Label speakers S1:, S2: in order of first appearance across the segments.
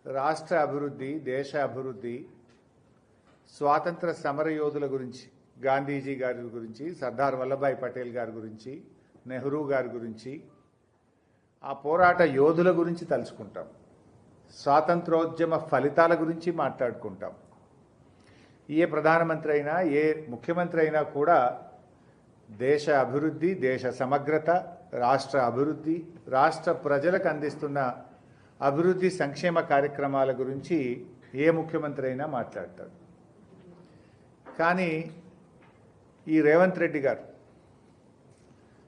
S1: రాష్ట్ర అభివృద్ధి, దేశ అభివృద్ధి, స్వాతంత్ర సమరయోధుల గురించి, గాంధీజీ గారి గురించి, సర్దార్ వల్లభాయ్ పటేల్ గారి గురించి, నెహ్రూ గారి గురించి, ఆ పోరాట యోధుల గురించి తలుచుకుంటాం. స్వాతంత్రోద్యమ ఫలితాల గురించి మాట్లాడుకుంటాం. ఏ ప్రధానమంత్రి అయినా, ఏ ముఖ్యమంత్రి అయినా కూడా దేశ అభివృద్ధి, దేశ సమగ్రత, రాష్ట్ర అభివృద్ధి, రాష్ట్ర ప్రజలకు అందిస్తున్న అభివృద్ధి సంక్షేమ కార్యక్రమాల గురించి ఏ ముఖ్యమంత్రి అయినా మాట్లాడతాడు. కానీ ఈ రేవంత్ రెడ్డి గారు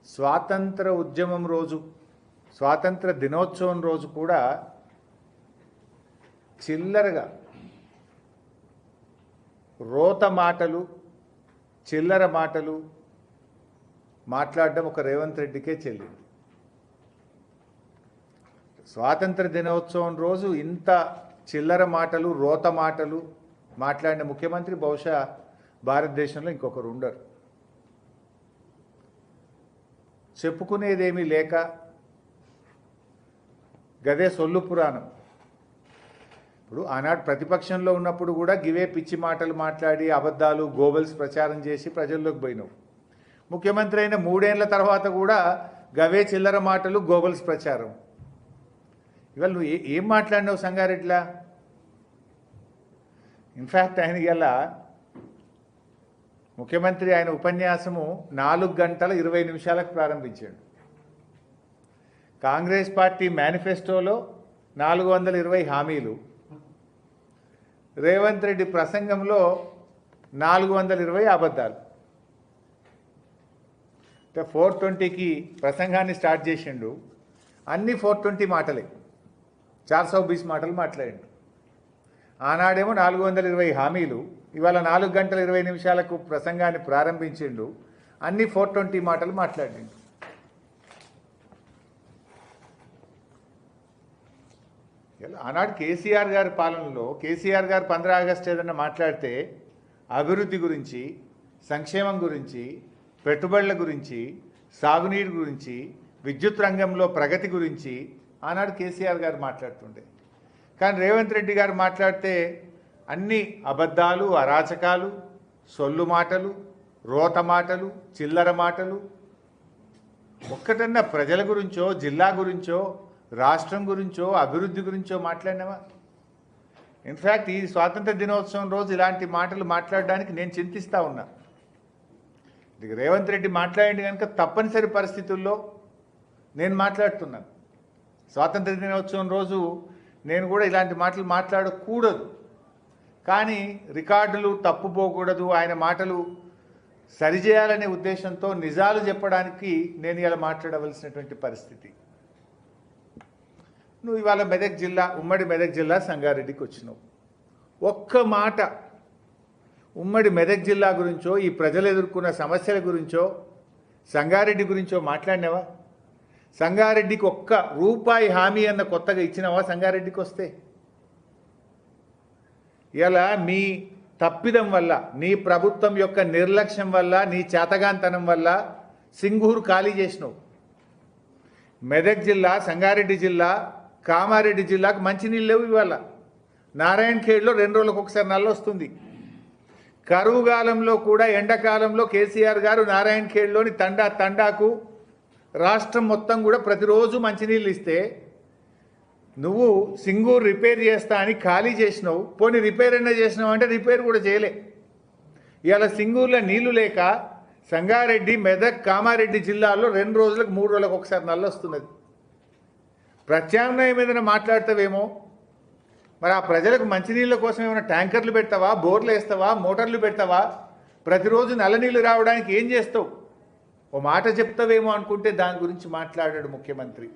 S1: స్వాతంత్ర ఉద్యమం రోజు, స్వాతంత్ర దినోత్సవం రోజు కూడా చిల్లరగా రోత మాటలు, చిల్లర మాటలు మాట్లాడడం ఒక రేవంత్ రెడ్డికే చెల్లింది. స్వాతంత్ర దినోత్సవం రోజు ఇంత చిల్లర మాటలు, రోత మాటలు మాట్లాడిన ముఖ్యమంత్రి బహుశా భారతదేశంలో ఇంకొకరు ఉండరు. చెప్పుకునేదేమీ లేక గదే సొల్లు పురాణం. ఇప్పుడు ఆనాడు ప్రతిపక్షంలో ఉన్నప్పుడు కూడా గివే పిచ్చి మాటలు మాట్లాడి అబద్ధాలు, గోబల్స్ ప్రచారం చేసి ప్రజల్లోకి పోయినావు. ముఖ్యమంత్రి అయిన 3 ఏళ్ల తర్వాత కూడా గవే చిల్లర మాటలు, గోబల్స్ ప్రచారం. ఇవాళ నువ్వు ఏం మాట్లాడినావు సంగారెడ్డిలా? ఇన్ఫ్యాక్ట్ ఆయన ఇలా ముఖ్యమంత్రి ఆయన ఉపన్యాసము 4 గంటల 20 నిమిషాలకు ప్రారంభించాడు. కాంగ్రెస్ పార్టీ మేనిఫెస్టోలో 420 హామీలు, రేవంత్ రెడ్డి ప్రసంగంలో 420 అబద్ధాలు. 420కి ప్రసంగాన్ని స్టార్ట్ చేసిండు, అన్ని 420 మాటలే, 420 మాటలు మాట్లాడిండు. ఆనాడేమో 420 హామీలు, ఇవాళ 4 గంటల 20 నిమిషాలకు ప్రసంగాన్ని ప్రారంభించిండు, అన్ని 420 మాటలు మాట్లాడిండు. ఆనాడు కేసీఆర్ గారి పాలనలో కేసీఆర్ గారు 15 ఆగస్టు ఏదన్నా మాట్లాడితే అభివృద్ధి గురించి, సంక్షేమం గురించి, పెట్టుబడుల గురించి, సాగునీరు గురించి, విద్యుత్ రంగంలో ప్రగతి గురించి ఆనాడు కేసీఆర్ గారు మాట్లాడుతుండే. కానీ రేవంత్ రెడ్డి గారు మాట్లాడితే అన్ని అబద్ధాలు, అరాచకాలు, సొల్లు మాటలు, రోత మాటలు, చిల్లర మాటలు. ఒక్కటన్నా ప్రజల గురించో, జిల్లా గురించో, రాష్ట్రం గురించో, అభివృద్ధి గురించో మాట్లాడినావా? ఇన్ఫ్యాక్ట్ ఈ స్వాతంత్ర దినోత్సవం రోజు ఇలాంటి మాటలు మాట్లాడడానికి నేను చింతిస్తూ ఉన్నా. ఇది రేవంత్ రెడ్డి మాట్లాడింది కనుక తప్పనిసరి పరిస్థితుల్లో నేను మాట్లాడుతున్నాను. స్వాతంత్ర దినోత్సవం రోజు నేను కూడా ఇలాంటి మాటలు మాట్లాడకూడదు, కానీ రికార్డులు తప్పుపోకూడదు, ఆయన మాటలు సరిచేయాలనే ఉద్దేశంతో నిజాలు చెప్పడానికి నేను ఇలా మాట్లాడవలసినటువంటి పరిస్థితి. నువ్వు ఇవాళ మెదక్ జిల్లా, ఉమ్మడి మెదక్ జిల్లా సంగారెడ్డికి వచ్చినావు. ఒక్క మాట ఉమ్మడి మెదక్ జిల్లా గురించో, ఈ ప్రజలు ఎదుర్కొన్న సమస్యల గురించో, సంగారెడ్డి గురించో మాట్లాడినావా? సంగారెడ్డికి ఒక్క రూపాయి హామీ అన్న కొత్తగా ఇచ్చినావా? సంగారెడ్డికి వస్తే ఇలా మీ తప్పిదం వల్ల, నీ ప్రభుత్వం యొక్క నిర్లక్ష్యం వల్ల, నీ చేతగాంతనం వల్ల సింగూరు ఖాళీ చేసినావు. మెదక్ జిల్లా, సంగారెడ్డి జిల్లా, కామారెడ్డి జిల్లాకు మంచినీళ్ళు లేవు. ఇవాళ నారాయణ ఖేడ్లో 2 రోజులకు ఒకసారి నల్ల వస్తుంది. కరువు కాలంలో కూడా, ఎండాకాలంలో కేసీఆర్ గారు నారాయణ ఖేడ్లోని తండాకు రాష్ట్రం మొత్తం కూడా ప్రతిరోజు మంచినీళ్ళు ఇస్తే నువ్వు సింగూరు రిపేర్ చేస్తా అని ఖాళీ చేసినావు. పోనీ రిపేర్ అయినా చేసినావు అంటే రిపేర్ కూడా చేయలే. ఇవాళ సింగూరులో నీళ్లు లేక సంగారెడ్డి, మెదక్, కామారెడ్డి జిల్లాల్లో 2 రోజులకు 3 రోజులకు ఒకసారి నల్ల వస్తున్నది. ప్రత్యామ్నాయం ఏదైనా మాట్లాడతావేమో. మరి ఆ ప్రజలకు మంచినీళ్ళ కోసం ఏమైనా ట్యాంకర్లు పెడతావా, బోర్లు వేస్తావా, మోటార్లు పెడతావా? ప్రతిరోజు నల్లనీళ్ళు రావడానికి ఏం చేస్తావు? ఓ మాట చెప్తావేమో అనుకుంటే దాని గురించి మాట్లాడాడు ముఖ్యమంత్రి.